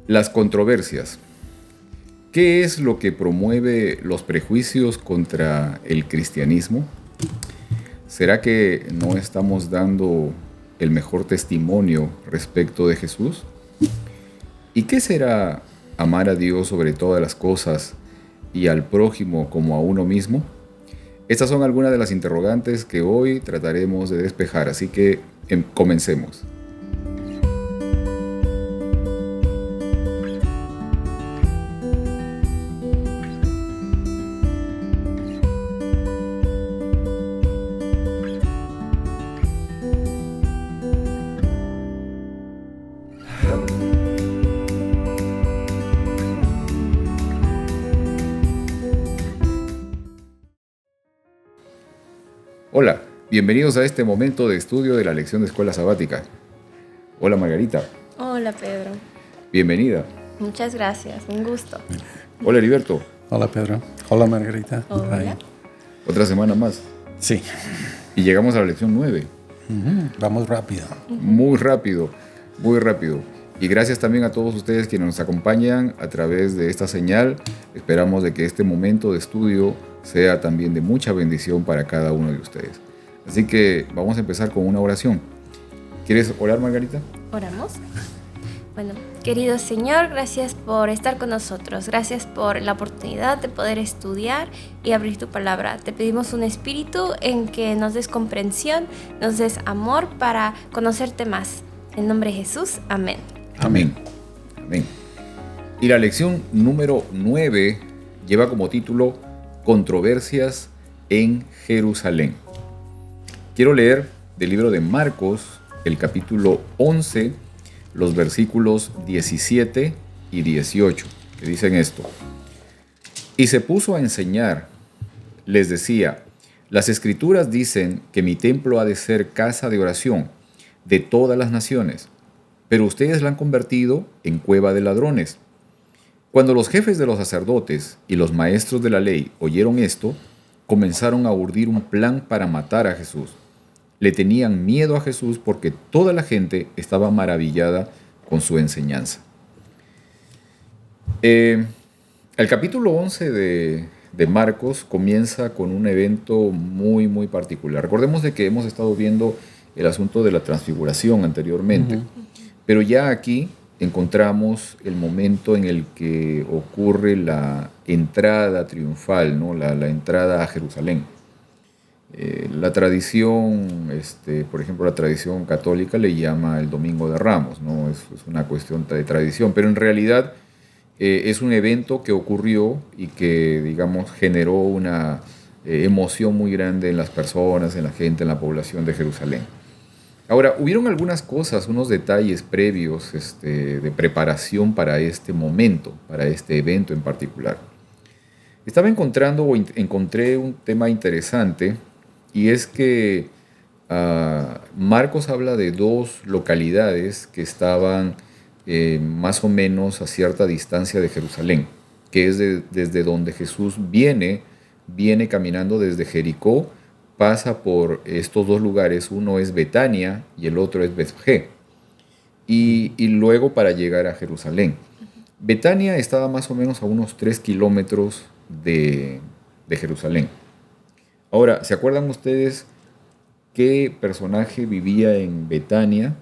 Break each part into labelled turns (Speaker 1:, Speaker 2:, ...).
Speaker 1: Las controversias. ¿Qué es lo que promueve los prejuicios contra el cristianismo? ¿Será que no estamos dando el mejor testimonio respecto de Jesús? ¿Y qué será amar a Dios sobre todas las cosas y al prójimo como a uno mismo? Estas son algunas de las interrogantes que hoy trataremos de despejar, así que comencemos. Hola, bienvenidos a este momento de estudio de la lección de escuela sabática. Hola Margarita.
Speaker 2: Hola Pedro.
Speaker 1: Bienvenida.
Speaker 2: Muchas gracias, un gusto.
Speaker 1: Hola Heriberto.
Speaker 3: Hola Pedro. Hola Margarita.
Speaker 2: Hola.
Speaker 3: Ahí.
Speaker 1: Otra semana más.
Speaker 3: Sí.
Speaker 1: Y llegamos a la lección 9.
Speaker 3: Vamos rápido.
Speaker 1: Muy rápido, muy rápido. Y gracias también a todos ustedes quienes nos acompañan a través de esta señal. Esperamos de que este momento de estudio sea también de mucha bendición para cada uno de ustedes. Así que vamos a empezar con una oración. ¿Quieres orar, Margarita?
Speaker 2: Oramos. Bueno, querido Señor, gracias por estar con nosotros. Gracias por la oportunidad de poder estudiar y abrir tu palabra. Te pedimos un espíritu en que nos des comprensión, nos des amor para conocerte más. En nombre de Jesús, amén.
Speaker 1: Amén. Amén. Y la lección número 9 lleva como título Controversias en Jerusalén. Quiero leer del libro de Marcos, el capítulo 11, los versículos 17 y 18, que dicen esto. Y se puso a enseñar, les decía, las escrituras dicen que mi templo ha de ser casa de oración de todas las naciones, pero ustedes la han convertido en cueva de ladrones. Cuando los jefes de los sacerdotes y los maestros de la ley oyeron esto, comenzaron a urdir un plan para matar a Jesús. Le tenían miedo a Jesús porque toda la gente estaba maravillada con su enseñanza. El capítulo 11 de Marcos comienza con un evento muy, muy particular. Recordemos de que hemos estado viendo el asunto de la transfiguración anteriormente, pero ya aquí encontramos el momento en el que ocurre la entrada triunfal, ¿no? La entrada a Jerusalén. La tradición, por ejemplo, la tradición católica le llama el Domingo de Ramos, ¿no? Es una cuestión de tradición, pero en realidad es un evento que ocurrió y que, digamos, generó una emoción muy grande en las personas, en la gente, en la población de Jerusalén. Ahora, hubieron algunas cosas, unos detalles previos de preparación para este momento, para este evento en particular. Encontré un tema interesante, y es que Marcos habla de dos localidades que estaban más o menos a cierta distancia de Jerusalén, que es desde donde Jesús viene caminando desde Jericó. Pasa por estos dos lugares, uno es Betania y el otro es Betfagé, y luego para llegar a Jerusalén. Betania estaba más o menos a unos 3 kilómetros de Jerusalén. Ahora, ¿se acuerdan ustedes qué personaje vivía en Betania?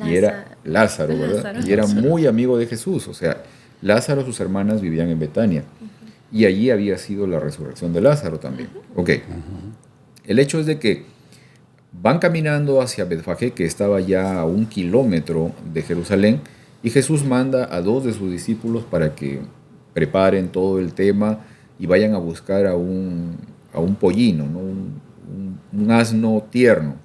Speaker 1: Y era Lázaro, ¿verdad? Y era muy amigo de Jesús. O sea, Lázaro, sus hermanas vivían en Betania. Y allí había sido la resurrección de Lázaro también. Ok. El hecho es de que van caminando hacia Betfagé, que estaba ya a 1 kilómetro de Jerusalén, y Jesús manda a 2 de sus discípulos para que preparen todo el tema y vayan a buscar a un pollino, ¿no? un asno tierno,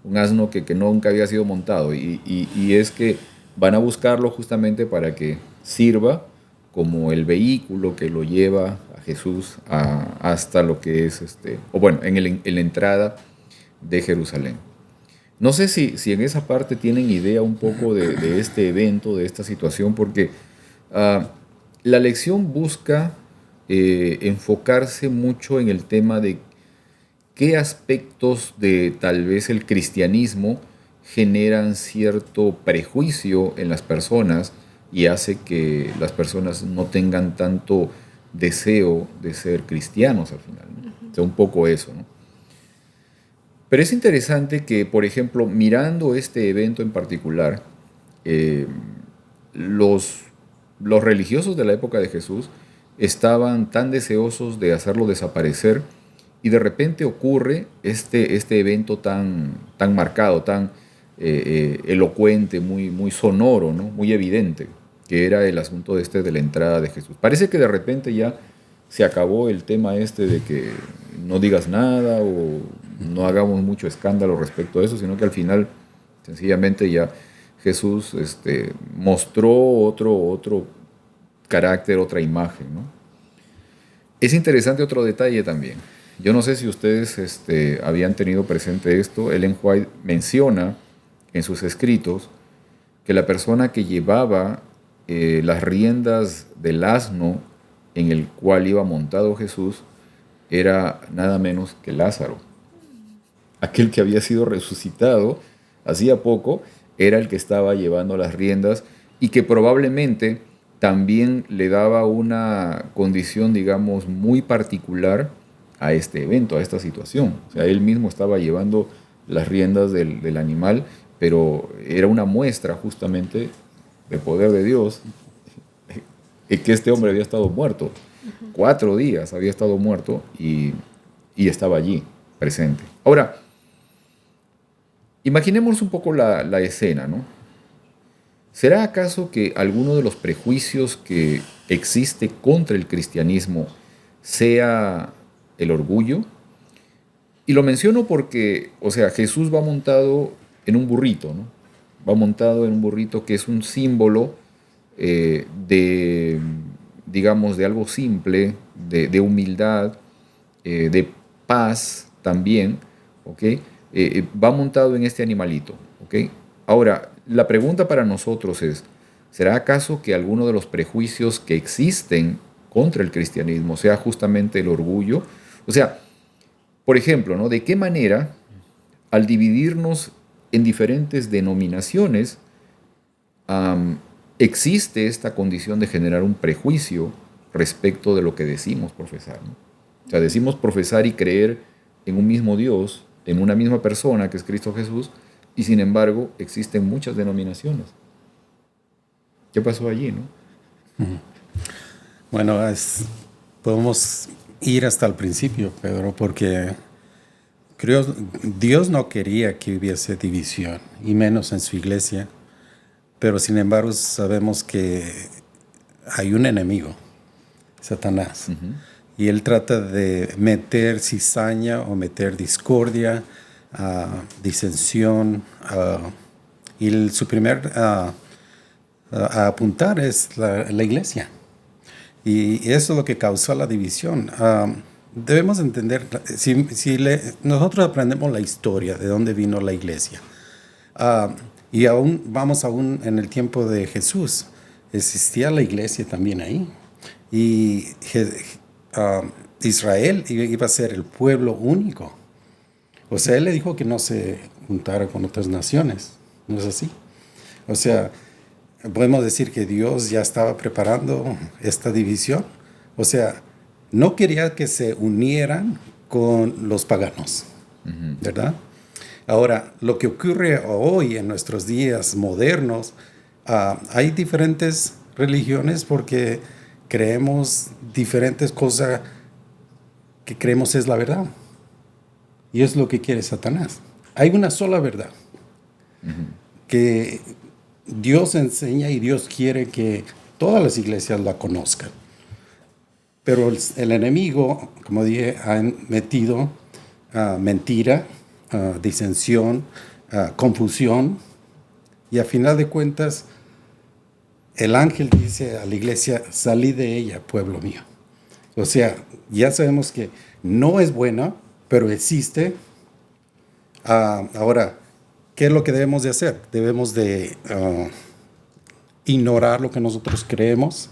Speaker 1: un asno que nunca había sido montado, y es que van a buscarlo justamente para que sirva como el vehículo que lo lleva a Jesús hasta lo que es, en la entrada de Jerusalén. No sé si en esa parte tienen idea un poco de este evento, de esta situación, porque la lección busca enfocarse mucho en el tema de qué aspectos de tal vez el cristianismo generan cierto prejuicio en las personas y hace que las personas no tengan tanto deseo de ser cristianos al final, ¿no? O sea, un poco eso, ¿no? Pero es interesante que, por ejemplo, mirando este evento en particular, eh, los, los religiosos de la época de Jesús estaban tan deseosos de hacerlo desaparecer y de repente ocurre este evento tan marcado, tan elocuente, muy sonoro, ¿no? Muy evidente, que era el asunto de la entrada de Jesús. Parece que de repente ya se acabó el tema de que no digas nada o no hagamos mucho escándalo respecto a eso, sino que al final sencillamente ya Jesús mostró otro carácter, otra imagen, ¿no? Es interesante otro detalle también. Yo no sé si ustedes habían tenido presente esto. Ellen White menciona en sus escritos que la persona que llevaba las riendas del asno en el cual iba montado Jesús era nada menos que Lázaro. Aquel que había sido resucitado hacía poco era el que estaba llevando las riendas y que probablemente también le daba una condición, digamos, muy particular a este evento, a esta situación. O sea, él mismo estaba llevando las riendas del animal, pero era una muestra justamente del poder de Dios, que este hombre había estado muerto. 4 días había estado muerto y estaba allí, presente. Ahora, imaginemos un poco la escena, ¿no? ¿Será acaso que alguno de los prejuicios que existe contra el cristianismo sea el orgullo? Y lo menciono porque, o sea, Jesús va montado en un burrito, ¿no? Va montado en un burrito que es un símbolo digamos, de algo simple, de humildad, de paz también, ¿ok? Va montado en este animalito, ¿ok? Ahora, la pregunta para nosotros es, ¿será acaso que alguno de los prejuicios que existen contra el cristianismo sea justamente el orgullo? O sea, por ejemplo, ¿no? ¿De qué manera, al dividirnos en diferentes denominaciones, existe esta condición de generar un prejuicio respecto de lo que decimos profesar, ¿no? O sea, decimos profesar y creer en un mismo Dios, en una misma persona que es Cristo Jesús, y sin embargo existen muchas denominaciones. ¿Qué pasó allí, no?
Speaker 3: Bueno, podemos ir hasta el principio, Pedro, porque creo Dios no quería que hubiese división, y menos en su iglesia. Pero sin embargo sabemos que hay un enemigo, Satanás. Y él trata de meter cizaña o meter discordia, disensión. Y su primer a apuntar es la iglesia. Y eso es lo que causó la división. Debemos entender, nosotros aprendemos la historia de dónde vino la iglesia. Y aún en el tiempo de Jesús, existía la iglesia también ahí. Y Israel iba a ser el pueblo único. O sea, él le dijo que no se juntara con otras naciones. ¿No es así? O sea, podemos decir que Dios ya estaba preparando esta división. O sea, no quería que se unieran con los paganos, ¿verdad? Ahora, lo que ocurre hoy en nuestros días modernos, hay diferentes religiones porque creemos diferentes cosas que creemos es la verdad. Y es lo que quiere Satanás. Hay una sola verdad que Dios enseña y Dios quiere que todas las iglesias la conozcan. Pero el enemigo, como dije, ha metido mentira, disensión, confusión, y a final de cuentas el ángel dice a la iglesia: salid de ella, pueblo mío. O sea, ya sabemos que no es buena, pero existe. Ahora, ¿qué es lo que debemos de hacer? Debemos de ignorar lo que nosotros creemos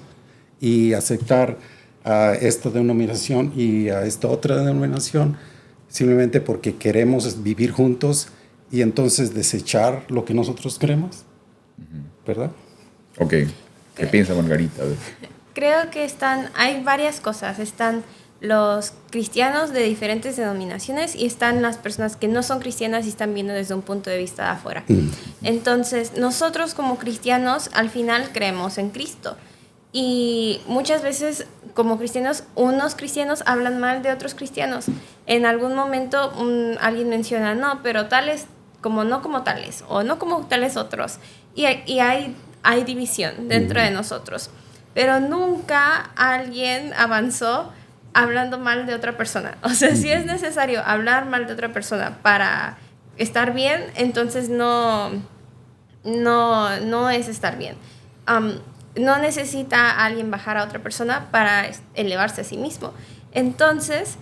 Speaker 3: y aceptar a esta denominación y a esta otra denominación simplemente porque queremos vivir juntos y entonces desechar lo que nosotros creemos, ¿verdad?
Speaker 1: Ok. ¿Qué piensa Margarita? A ver.
Speaker 2: Creo que hay varias cosas. Están los cristianos de diferentes denominaciones y están las personas que no son cristianas y están viendo desde un punto de vista de afuera. Entonces, nosotros como cristianos al final creemos en Cristo. Y muchas veces como cristianos, unos cristianos hablan mal de otros cristianos. En algún momento alguien menciona, no, pero tales como no como tales, o no como tales otros. Y hay división dentro de nosotros. Pero nunca alguien avanzó hablando mal de otra persona. O sea, si es necesario hablar mal de otra persona para estar bien, entonces no es estar bien. No necesita alguien bajar a otra persona para elevarse a sí mismo. Entonces,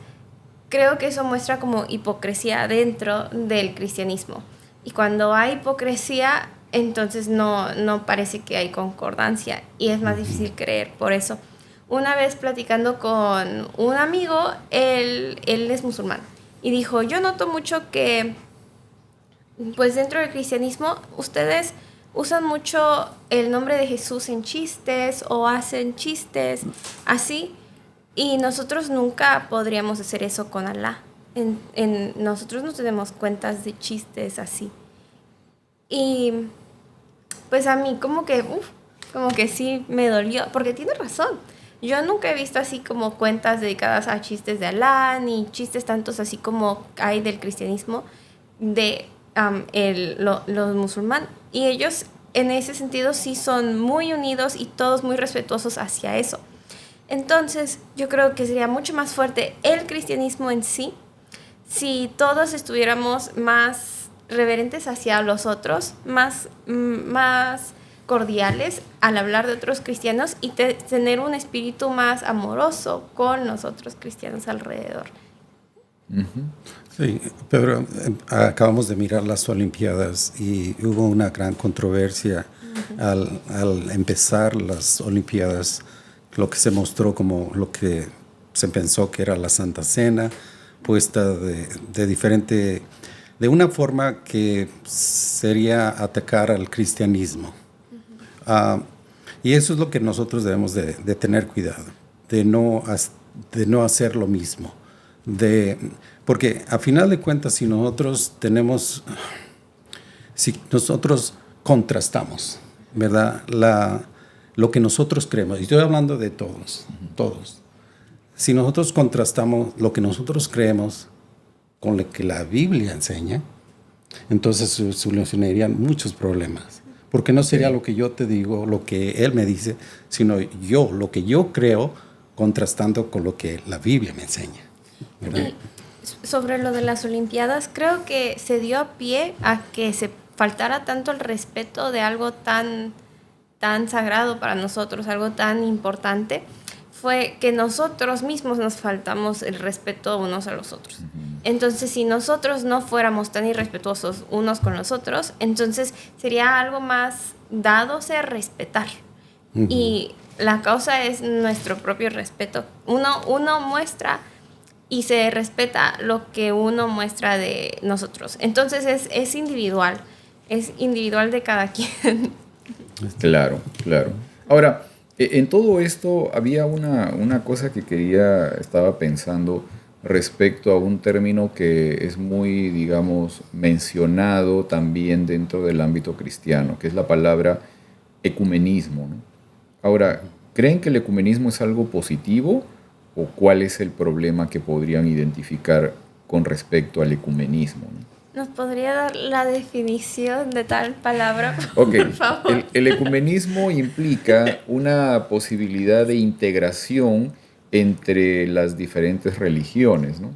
Speaker 2: creo que eso muestra como hipocresía dentro del cristianismo. Y cuando hay hipocresía, entonces no parece que hay concordancia y es más difícil creer por eso. Una vez platicando con un amigo, él es musulmán y dijo, yo noto mucho que pues dentro del cristianismo ustedes usan mucho el nombre de Jesús en chistes o hacen chistes así y nosotros nunca podríamos hacer eso con Alá. Nosotros no tenemos cuentas de chistes así. Y pues a mí como que sí me dolió, porque tiene razón. Yo nunca he visto así como cuentas dedicadas a chistes de Alá, ni chistes tantos así como hay del cristianismo de los musulmanes. Y ellos en ese sentido sí son muy unidos y todos muy respetuosos hacia eso. Entonces yo creo que sería mucho más fuerte el cristianismo en sí si todos estuviéramos más reverentes hacia los otros, más cordiales al hablar de otros cristianos y tener un espíritu más amoroso con los otros cristianos alrededor.
Speaker 3: Sí, pero acabamos de mirar las Olimpiadas y hubo una gran controversia al empezar las Olimpiadas, lo que se mostró como lo que se pensó que era la Santa Cena, puesta de una forma que sería atacar al cristianismo. Y eso es lo que nosotros debemos de tener cuidado, de no hacer lo mismo. Porque a final de cuentas, si nosotros contrastamos, ¿verdad? Lo que nosotros creemos, y estoy hablando de todos. Si nosotros contrastamos lo que nosotros creemos con lo que la Biblia enseña, entonces se solucionarían muchos problemas. Porque no sería lo que yo te digo, lo que él me dice, sino lo que yo creo, contrastando con lo que la Biblia me enseña, ¿verdad?
Speaker 2: Y sobre lo de las Olimpiadas, creo que se dio pie a que se faltara tanto el respeto de algo tan sagrado para nosotros, algo tan importante, fue que nosotros mismos nos faltamos el respeto unos a los otros. Entonces, si nosotros no fuéramos tan irrespetuosos unos con los otros, entonces sería algo más dándose a respetar. Y la causa es nuestro propio respeto. Uno muestra y se respeta lo que uno muestra de nosotros. Entonces es individual de cada quien.
Speaker 1: Claro. Ahora, en todo esto había una cosa que estaba pensando respecto a un término que es muy, digamos, mencionado también dentro del ámbito cristiano, que es la palabra ecumenismo, ¿no? Ahora, ¿creen que el ecumenismo es algo positivo o cuál es el problema que podrían identificar con respecto al ecumenismo, ¿no?
Speaker 2: ¿Nos podría dar la definición de tal palabra,
Speaker 1: Ok,
Speaker 2: por favor?
Speaker 1: el ecumenismo implica una posibilidad de integración entre las diferentes religiones, ¿no?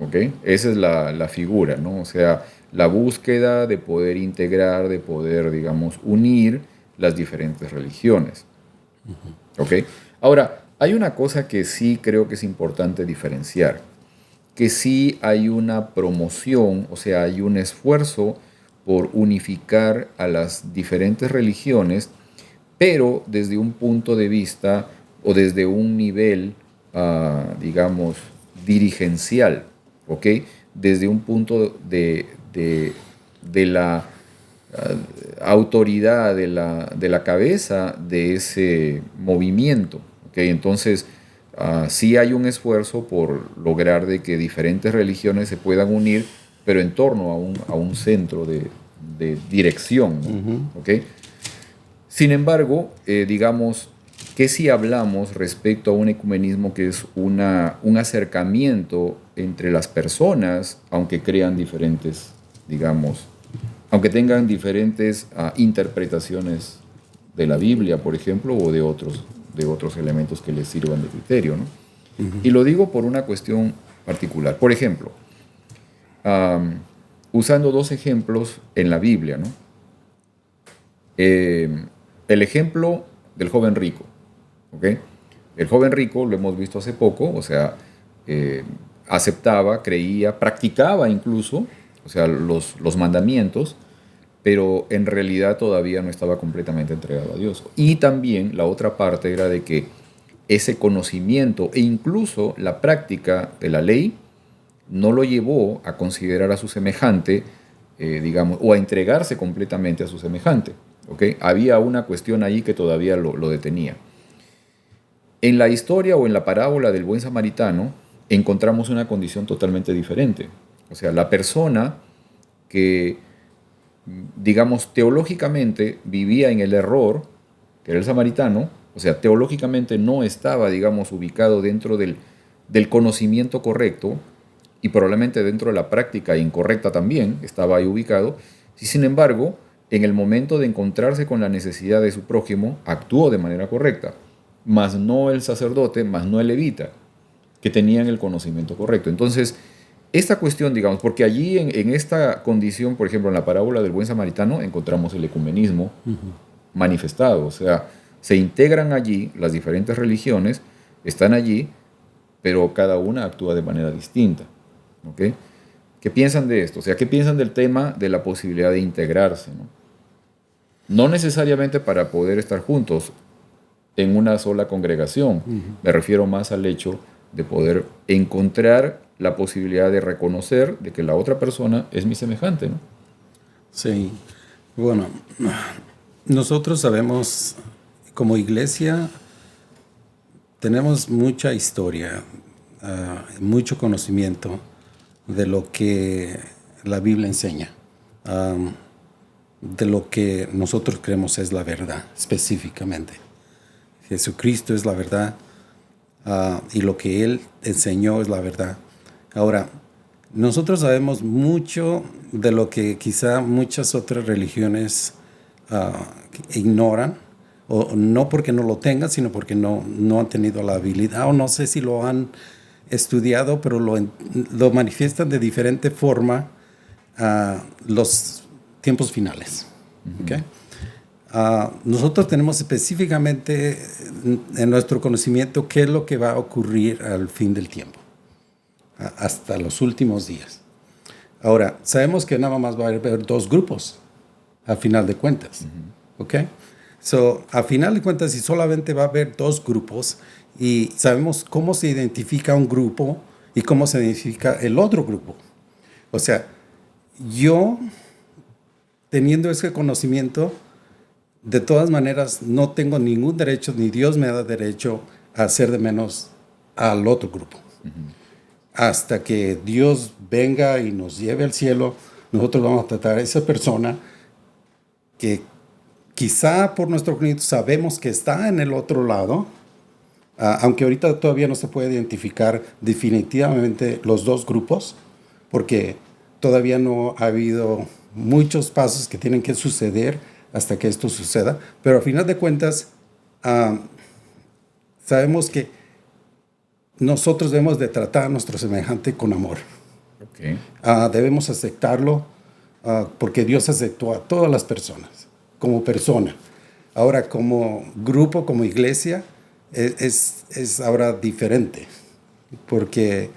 Speaker 1: ¿Ok? Esa es la figura, ¿no? O sea, la búsqueda de poder integrar, de poder, digamos, unir las diferentes religiones. ¿Ok? Ahora, hay una cosa que sí creo que es importante diferenciar, que sí hay una promoción, o sea, hay un esfuerzo por unificar a las diferentes religiones, pero desde un punto de vista o desde un nivel, digamos, dirigencial, ¿ok? Desde un punto de la autoridad de la cabeza de ese movimiento. ¿Okay? Entonces, sí hay un esfuerzo por lograr de que diferentes religiones se puedan unir, pero en torno a un centro de dirección. ¿No? ¿Okay? Sin embargo, digamos que si hablamos respecto a un ecumenismo que es un acercamiento entre las personas, aunque crean diferentes, digamos, aunque tengan diferentes interpretaciones de la Biblia, por ejemplo, o de otros elementos que les sirvan de criterio, ¿no? Y lo digo por una cuestión particular. Por ejemplo, usando dos ejemplos en la Biblia, ¿no? El ejemplo del joven rico, ¿ok? El joven rico, lo hemos visto hace poco, o sea, aceptaba, creía, practicaba incluso, o sea, los mandamientos, pero en realidad todavía no estaba completamente entregado a Dios. Y también la otra parte era de que ese conocimiento e incluso la práctica de la ley no lo llevó a considerar a su semejante, digamos, o a entregarse completamente a su semejante. ¿Okay? Había una cuestión ahí que todavía lo detenía. En la historia o en la parábola del buen samaritano encontramos una condición totalmente diferente. O sea, la persona que, digamos, teológicamente vivía en el error, que era el samaritano, o sea, teológicamente no estaba, digamos, ubicado dentro del conocimiento correcto y probablemente dentro de la práctica incorrecta también estaba ahí ubicado. Y sin embargo, en el momento de encontrarse con la necesidad de su prójimo, actuó de manera correcta, mas no el sacerdote, mas no el levita, que tenían el conocimiento correcto. Entonces, esta cuestión, digamos, porque allí en esta condición, por ejemplo, en la parábola del buen samaritano, encontramos el ecumenismo manifestado, o sea, se integran allí las diferentes religiones, están allí, pero cada una actúa de manera distinta. ¿Okay? ¿Qué piensan de esto? O sea, ¿qué piensan del tema de la posibilidad de integrarse? No necesariamente para poder estar juntos en una sola congregación. Me refiero más al hecho de poder encontrar la posibilidad de reconocer de que la otra persona es mi semejante, ¿no?
Speaker 3: Sí. Bueno, nosotros sabemos, como iglesia, tenemos mucha historia, mucho conocimiento de lo que la Biblia enseña, de lo que nosotros creemos es la verdad, específicamente. Jesucristo es la verdad, y lo que Él enseñó es la verdad. Ahora, nosotros sabemos mucho de lo que quizá muchas otras religiones ignoran, o no porque no lo tengan, sino porque no han tenido la habilidad, o no sé si lo han estudiado, pero lo manifiestan de diferente forma los tiempos finales. ¿Okay? Nosotros tenemos específicamente en nuestro conocimiento qué es lo que va a ocurrir al fin del tiempo, hasta los últimos días. Ahora, sabemos que nada más va a haber dos grupos, a final de cuentas. ¿Okay? So, a final de cuentas, si solamente va a haber dos grupos, y sabemos cómo se identifica un grupo y cómo se identifica el otro grupo. O sea, yo, teniendo ese conocimiento, de todas maneras no tengo ningún derecho, ni Dios me da derecho a hacer de menos al otro grupo. Hasta que Dios venga y nos lleve al cielo, nosotros vamos a tratar a esa persona que quizá por nuestro conocimiento sabemos que está en el otro lado, aunque ahorita todavía no se puede identificar definitivamente los dos grupos, porque todavía no ha habido muchos pasos que tienen que suceder hasta que esto suceda, pero al final de cuentas sabemos que nosotros debemos de tratar a nuestro semejante con amor.
Speaker 1: Okay.
Speaker 3: Debemos aceptarlo porque Dios aceptó a todas las personas como persona. Ahora, como grupo, como iglesia, es ahora diferente, porque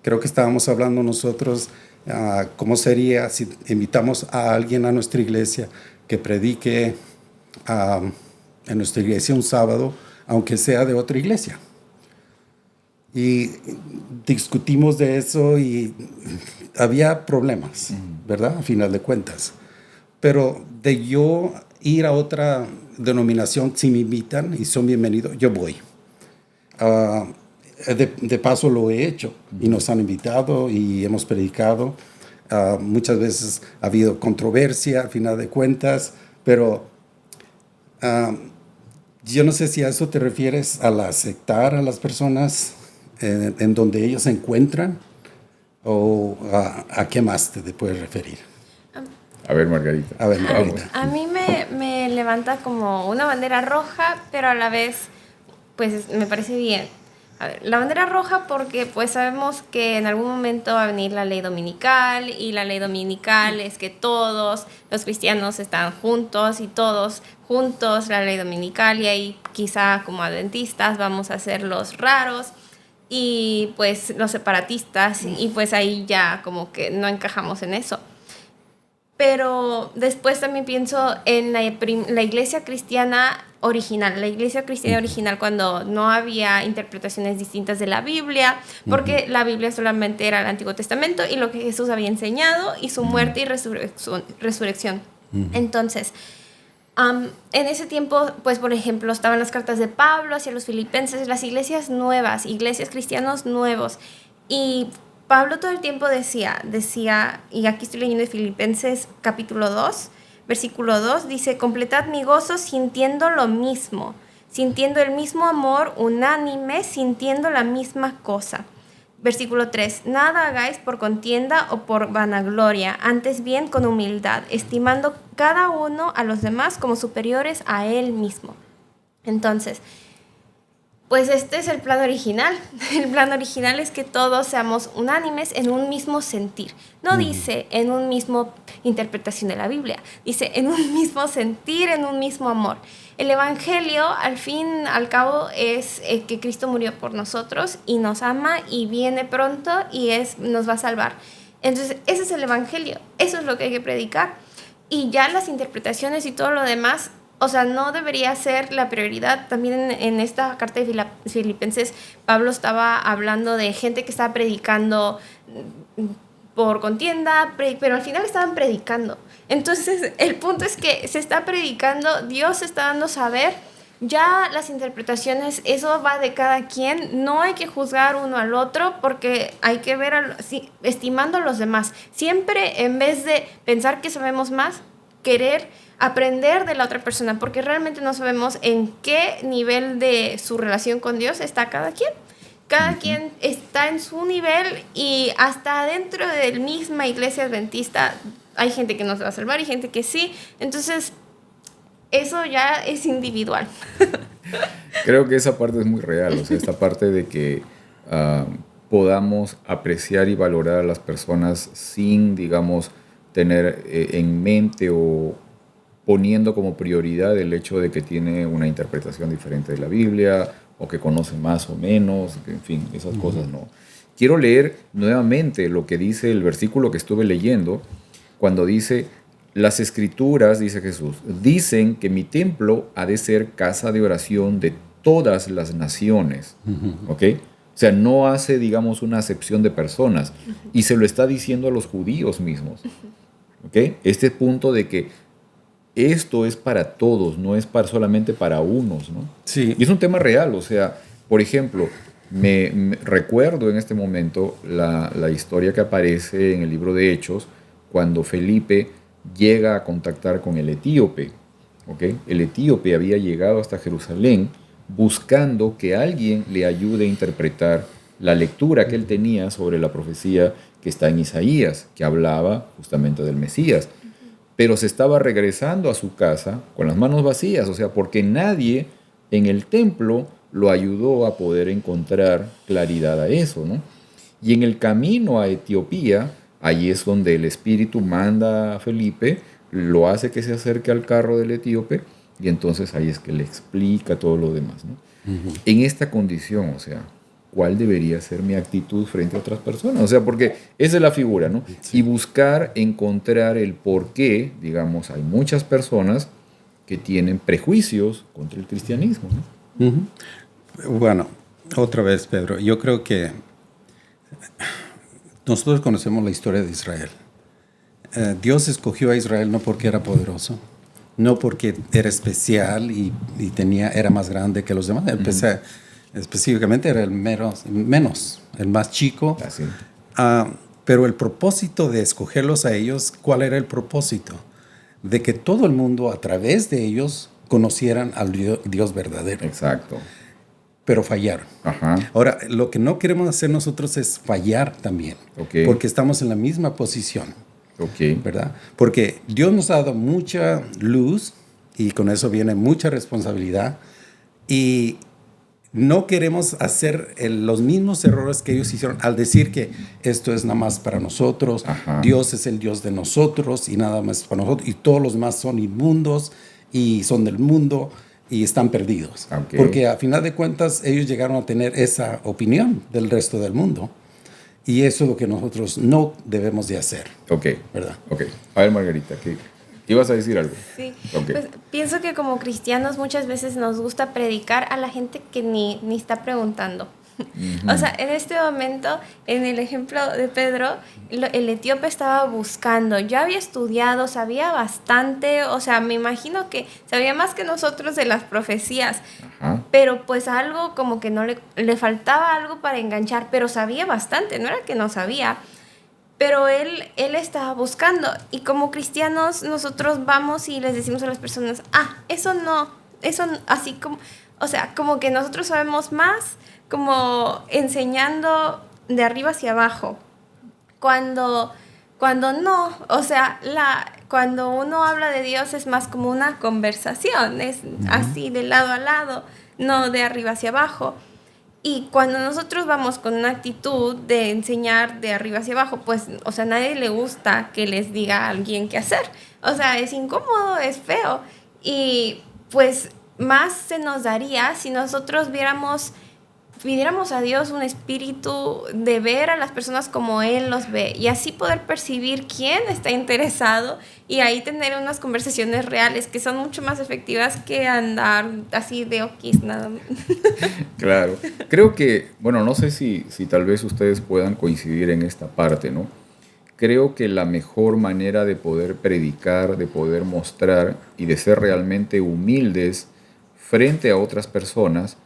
Speaker 3: creo que estábamos hablando nosotros cómo sería si invitamos a alguien a nuestra iglesia que predique en nuestra iglesia un sábado, aunque sea de otra iglesia. Y discutimos de eso y había problemas, ¿verdad? A final de cuentas. Pero de yo ir a otra denominación, si me invitan y son bienvenidos, yo voy. De paso lo he hecho y nos han invitado y hemos predicado. Muchas veces ha habido controversia al final de cuentas, pero yo no sé si a eso te refieres, al aceptar a las personas en donde ellos se encuentran, o a qué más te puedes referir.
Speaker 1: A ver, Margarita.
Speaker 3: A ver, Margarita.
Speaker 2: A mí me levanta como una bandera roja, pero a la vez, pues me parece bien. A ver, la bandera roja porque pues sabemos que en algún momento va a venir la ley dominical, y la ley dominical es que todos los cristianos están juntos y todos juntos la ley dominical, y ahí quizá como adventistas vamos a ser los raros y pues los separatistas, y pues ahí ya como que no encajamos en eso. Pero después también pienso en la iglesia cristiana original, cuando no había interpretaciones distintas de la Biblia, porque la Biblia solamente era el Antiguo Testamento y lo que Jesús había enseñado y su muerte y resurrección. Entonces, en ese tiempo, pues por ejemplo, estaban las cartas de Pablo hacia los filipenses, las iglesias nuevas, iglesias cristianos nuevos, y Pablo todo el tiempo decía, y aquí estoy leyendo de Filipenses capítulo 2, versículo 2, dice: completad mi gozo sintiendo lo mismo, sintiendo el mismo amor, unánime, sintiendo la misma cosa. Versículo 3, nada hagáis por contienda o por vanagloria, antes bien con humildad, estimando cada uno a los demás como superiores a él mismo. Entonces, pues este es el plan original. El plan original es que todos seamos unánimes en un mismo sentir. No dice en un mismo interpretación de la Biblia, dice en un mismo sentir, en un mismo amor. El Evangelio, al fin, al cabo, es que Cristo murió por nosotros y nos ama y viene pronto y nos va a salvar. Entonces, ese es el Evangelio. Eso es lo que hay que predicar. Y ya las interpretaciones y todo lo demás, o sea, no debería ser la prioridad. También en esta carta de Filipenses, Pablo estaba hablando de gente que estaba predicando por contienda, pero al final estaban predicando. Entonces, el punto es que se está predicando, Dios está dando a saber, ya las interpretaciones, eso va de cada quien, no hay que juzgar uno al otro, porque hay que ver, estimando a los demás. Siempre, en vez de pensar que sabemos más, querer aprender de la otra persona, porque realmente no sabemos en qué nivel de su relación con Dios está cada quien. Cada quien está en su nivel, y hasta dentro de la misma iglesia adventista hay gente que no se va a salvar y gente que sí. Entonces, eso ya es individual.
Speaker 1: Creo que esa parte es muy real, o sea, esta parte de que podamos apreciar y valorar a las personas sin, digamos, tener en mente o poniendo como prioridad el hecho de que tiene una interpretación diferente de la Biblia o que conoce más o menos, en fin, esas cosas no. Quiero leer nuevamente lo que dice el versículo que estuve leyendo, cuando dice: las Escrituras, dice Jesús, dicen que mi templo ha de ser casa de oración de todas las naciones. ¿Ok? O sea, no hace, digamos, una acepción de personas, y se lo está diciendo a los judíos mismos. ¿Ok? Este punto de que esto es para todos, no es solamente para unos, ¿no?
Speaker 3: Sí.
Speaker 1: Y es un tema real, o sea, por ejemplo, me recuerdo en este momento la historia que aparece en el libro de Hechos, cuando Felipe llega a contactar con el etíope. ¿Ok? El etíope había llegado hasta Jerusalén buscando que alguien le ayude a interpretar la lectura que él tenía sobre la profecía que está en Isaías, que hablaba justamente del Mesías. Pero se estaba regresando a su casa con las manos vacías, o sea, porque nadie en el templo lo ayudó a poder encontrar claridad a eso, ¿no? Y en el camino a Etiopía, allí es donde el Espíritu manda a Felipe, lo hace que se acerque al carro del etíope, y entonces ahí es que le explica todo lo demás, ¿no? En esta condición, o sea, ¿cuál debería ser mi actitud frente a otras personas? O sea, porque esa es la figura, ¿no? Sí. Y buscar encontrar el por qué, digamos, hay muchas personas que tienen prejuicios contra el cristianismo, ¿no?
Speaker 3: Bueno, otra vez, Pedro, yo creo que nosotros conocemos la historia de Israel. Dios escogió a Israel no porque era poderoso, no porque era especial y era más grande que los demás. Específicamente era el menos, el más chico.
Speaker 1: Así.
Speaker 3: Pero el propósito de escogerlos a ellos, ¿cuál era el propósito? De que todo el mundo a través de ellos conocieran al Dios verdadero.
Speaker 1: Exacto.
Speaker 3: Pero fallaron.
Speaker 1: Ajá.
Speaker 3: Ahora, lo que no queremos hacer nosotros es fallar también,
Speaker 1: Ok.
Speaker 3: porque estamos en la misma posición,
Speaker 1: Ok.
Speaker 3: ¿verdad? Porque Dios nos ha dado mucha luz y con eso viene mucha responsabilidad y no queremos hacer los mismos errores que ellos hicieron al decir que esto es nada más para nosotros,
Speaker 1: Ajá.
Speaker 3: Dios es el Dios de nosotros y nada más para nosotros y todos los demás son inmundos y son del mundo y están perdidos.
Speaker 1: Ok.
Speaker 3: Porque a final de cuentas ellos llegaron a tener esa opinión del resto del mundo y eso es lo que nosotros no debemos de hacer,
Speaker 1: Ok.
Speaker 3: ¿verdad?
Speaker 1: Ok. A ver, Margarita, ¿qué ibas a decir algo?
Speaker 2: Sí,
Speaker 1: Ok.
Speaker 2: pues pienso que como cristianos muchas veces nos gusta predicar a la gente que ni está preguntando. O sea, en este momento, en el ejemplo de Pedro, el etíope estaba buscando. Yo había estudiado, sabía bastante, o sea, me imagino que sabía más que nosotros de las profecías,
Speaker 1: Ajá.
Speaker 2: pero pues algo como que no le faltaba algo para enganchar, pero sabía bastante, no era que no sabía. Pero él estaba buscando y como cristianos nosotros vamos y les decimos a las personas, eso no, así como, o sea, como que nosotros sabemos más, como enseñando de arriba hacia abajo. Cuando no, o sea, cuando uno habla de Dios es más como una conversación, es así de lado a lado, no de arriba hacia abajo. Y cuando nosotros vamos con una actitud de enseñar de arriba hacia abajo, pues, o sea, a nadie le gusta que les diga a alguien qué hacer. O sea, es incómodo, es feo. Y pues más se nos daría si nosotros pidiéramos a Dios un espíritu de ver a las personas como Él los ve y así poder percibir quién está interesado y ahí tener unas conversaciones reales que son mucho más efectivas que andar así de oquis nada más.
Speaker 1: Claro. Creo que, bueno, no sé si tal vez ustedes puedan coincidir en esta parte, ¿no? Creo que la mejor manera de poder predicar, de poder mostrar y de ser realmente humildes frente a otras personas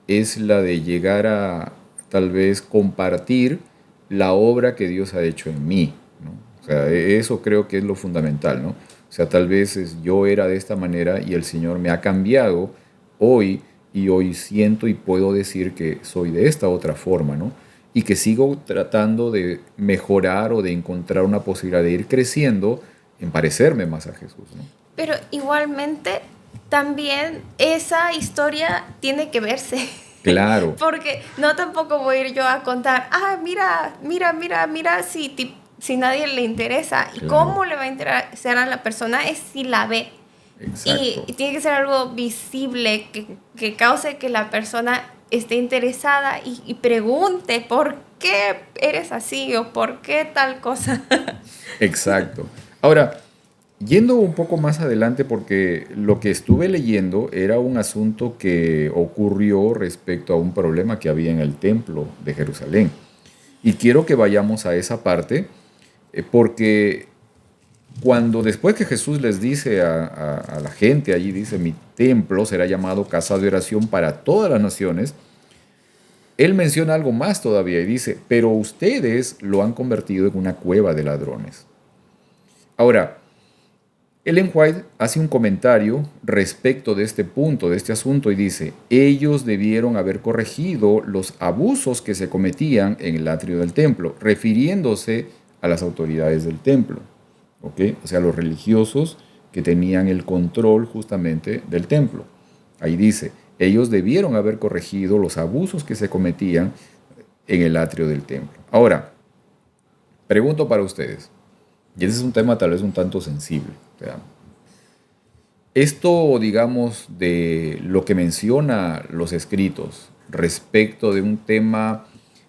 Speaker 1: es la de llegar a tal vez compartir la obra que Dios ha hecho en mí, ¿no? O sea, eso creo que es lo fundamental, ¿no? O sea, tal vez yo era de esta manera y el Señor me ha cambiado hoy y hoy siento y puedo decir que soy de esta otra forma, ¿no? Y que sigo tratando de mejorar o de encontrar una posibilidad de ir creciendo en parecerme más a Jesús, ¿no?
Speaker 2: Pero igualmente también esa historia tiene que verse.
Speaker 1: Claro.
Speaker 2: Porque no tampoco voy a ir yo a contar, mira, si nadie le interesa. ¿Y
Speaker 1: Claro.
Speaker 2: cómo le va a interesar a la persona? Es si la ve.
Speaker 1: Exacto.
Speaker 2: Y tiene que ser algo visible que cause que la persona esté interesada y pregunte por qué eres así o por qué tal cosa.
Speaker 1: Exacto. Ahora, yendo un poco más adelante, porque lo que estuve leyendo era un asunto que ocurrió respecto a un problema que había en el templo de Jerusalén. Y quiero que vayamos a esa parte, porque después que Jesús les dice a la gente allí, dice, mi templo será llamado casa de oración para todas las naciones, él menciona algo más todavía y dice, pero ustedes lo han convertido en una cueva de ladrones. Ahora, Ellen White hace un comentario respecto de este punto, de este asunto, y dice, ellos debieron haber corregido los abusos que se cometían en el atrio del templo, refiriéndose a las autoridades del templo, ¿ok? O sea, los religiosos que tenían el control justamente del templo. Ahí dice, ellos debieron haber corregido los abusos que se cometían en el atrio del templo. Ahora, pregunto para ustedes, y ese es un tema tal vez un tanto sensible. Esto, digamos, de lo que menciona los escritos respecto de un tema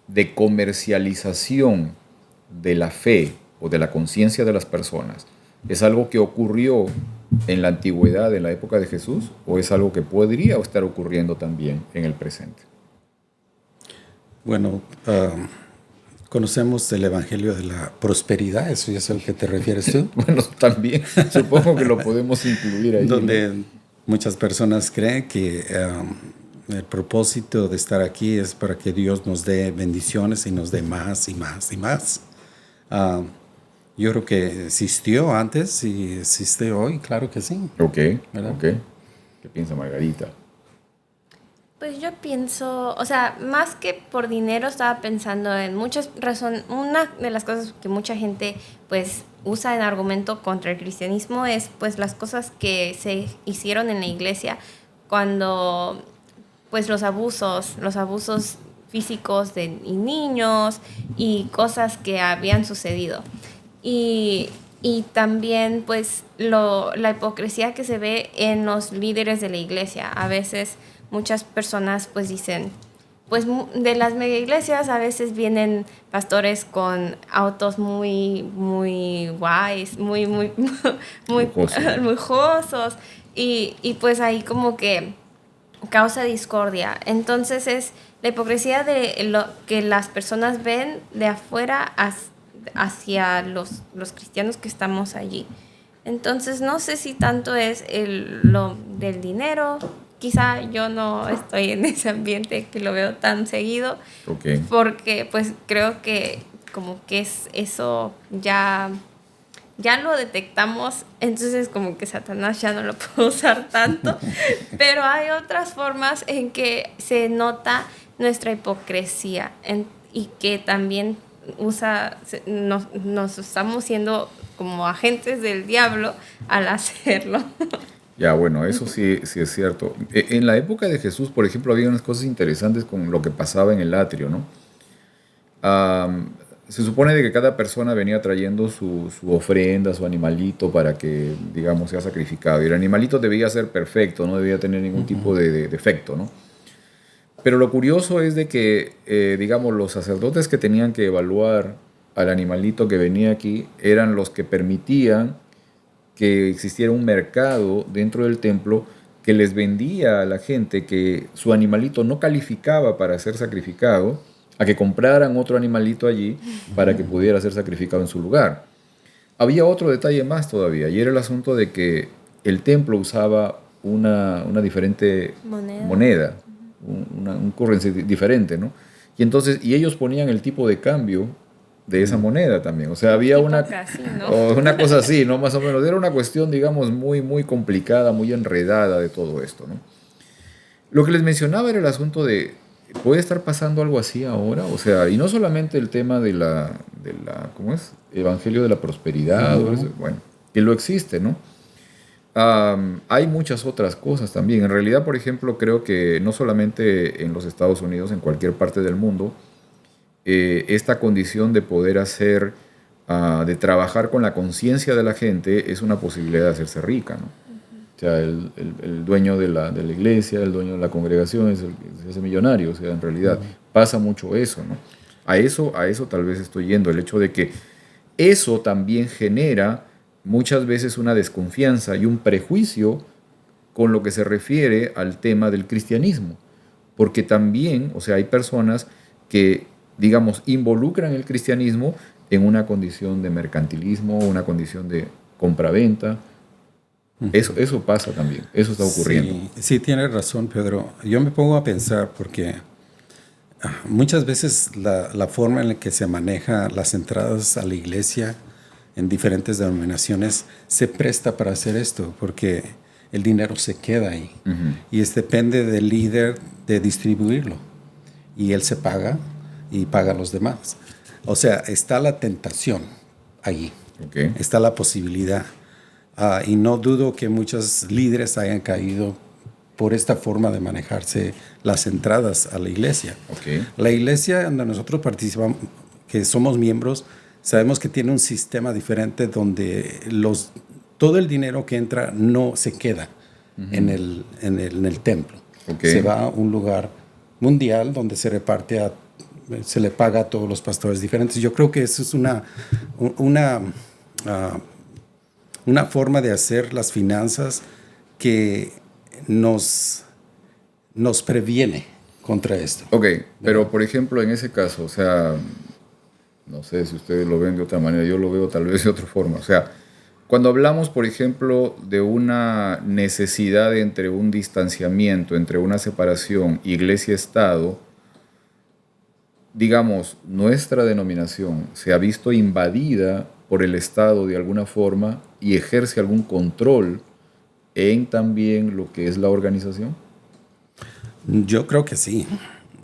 Speaker 1: de comercialización de la fe o de la conciencia de las personas, ¿es algo que ocurrió en la antigüedad, en la época de Jesús, o es algo que podría estar ocurriendo también en el presente?
Speaker 3: Bueno, conocemos el Evangelio de la Prosperidad, eso es al que te refieres tú.
Speaker 1: Bueno, también supongo que lo podemos incluir ahí.
Speaker 3: Donde
Speaker 1: ¿no?
Speaker 3: muchas personas creen que el propósito de estar aquí es para que Dios nos dé bendiciones y nos dé más y más y más. Yo creo que existió antes y existe hoy, claro que sí.
Speaker 1: Ok,
Speaker 3: ¿Verdad?
Speaker 1: ok. ¿Qué piensa Margarita?
Speaker 2: Pues yo pienso, o sea, más que por dinero estaba pensando en muchas razones. Una de las cosas que mucha gente pues usa en argumento contra el cristianismo es pues las cosas que se hicieron en la iglesia cuando pues los abusos físicos de niños y cosas que habían sucedido. Y también pues la hipocresía que se ve en los líderes de la iglesia. A veces muchas personas pues dicen, pues de las mega iglesias a veces vienen pastores con autos muy guays, muy lujosos y pues ahí como que causa discordia. Entonces es la hipocresía de lo que las personas ven de afuera hacia los cristianos que estamos allí. Entonces no sé si tanto es lo del dinero. Quizá yo no estoy en ese ambiente que lo veo tan seguido,
Speaker 1: Okay.
Speaker 2: porque pues creo que como que es eso ya lo detectamos, entonces como que Satanás ya no lo puede usar tanto, pero hay otras formas en que se nota nuestra hipocresía y que también nos estamos siendo como agentes del diablo al hacerlo.
Speaker 1: Ya, bueno, eso sí, sí es cierto. En la época de Jesús, por ejemplo, había unas cosas interesantes con lo que pasaba en el atrio, ¿no? Se supone de que cada persona venía trayendo su ofrenda, su animalito para que, digamos, sea sacrificado. Y el animalito debía ser perfecto, no debía tener ningún tipo de defecto, ¿no? Pero lo curioso es de que, digamos, los sacerdotes que tenían que evaluar al animalito que venía aquí eran los que permitían que existiera un mercado dentro del templo que les vendía a la gente que su animalito no calificaba para ser sacrificado, a que compraran otro animalito allí para que pudiera ser sacrificado en su lugar. Había otro detalle más todavía, y era el asunto de que el templo usaba una diferente moneda, un currency diferente, ¿no? Y entonces, y ellos ponían el tipo de cambio de esa moneda también. O sea, había una cosa así, ¿no? Más o menos. Era una cuestión, digamos, muy complicada, muy enredada de todo esto, ¿no? Lo que les mencionaba era el asunto de, ¿puede estar pasando algo así ahora? O sea, y no solamente el tema de la ¿cómo es? Evangelio de la prosperidad, bueno, que lo existe, ¿no? Hay muchas otras cosas también. En realidad, por ejemplo, creo que no solamente en los Estados Unidos, en cualquier parte del mundo, esta condición de poder hacer, de trabajar con la conciencia de la gente es una posibilidad de hacerse rica, ¿no? O sea, el dueño de la iglesia, el dueño de la congregación se hace millonario. O sea, en realidad pasa mucho eso, ¿no? A eso tal vez estoy yendo, el hecho de que eso también genera muchas veces una desconfianza y un prejuicio con lo que se refiere al tema del cristianismo. Porque también, o sea, hay personas que, digamos, involucran el cristianismo en una condición de mercantilismo, una condición de compraventa. Eso pasa también, eso está ocurriendo.
Speaker 3: Sí, tienes razón, Pedro. Yo me pongo a pensar porque muchas veces la forma en la que se maneja las entradas a la iglesia en diferentes denominaciones se presta para hacer esto, porque el dinero se queda ahí y depende del líder de distribuirlo, y él se paga y paga a los demás. O sea, está la tentación ahí, está la posibilidad. Y no dudo que muchos líderes hayan caído por esta forma de manejarse las entradas a la iglesia. La iglesia donde nosotros participamos, que somos miembros, sabemos que tiene un sistema diferente donde todo el dinero que entra no se queda en el templo. Se va a un lugar mundial donde se reparte se le paga a todos los pastores diferentes. Yo creo que eso es una forma de hacer las finanzas que nos previene contra esto.
Speaker 1: Ok, pero por ejemplo, en ese caso, o sea, No sé si ustedes lo ven de otra manera, yo lo veo tal vez de otra forma. O sea, cuando hablamos, por ejemplo, de una necesidad entre un distanciamiento, entre una separación iglesia-estado, digamos, nuestra denominación se ha visto invadida por el Estado de alguna forma y ejerce algún control en también lo que es la organización.
Speaker 3: Yo creo que sí.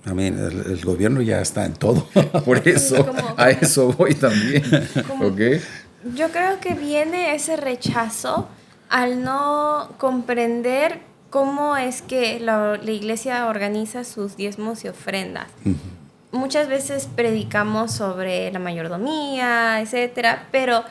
Speaker 3: El gobierno ya está en todo.
Speaker 1: Por eso, a eso voy también. ¿Ok?
Speaker 2: Yo creo que viene ese rechazo al no comprender cómo es que la iglesia organiza sus diezmos y ofrendas. Muchas veces predicamos sobre la mayordomía, etcétera, pero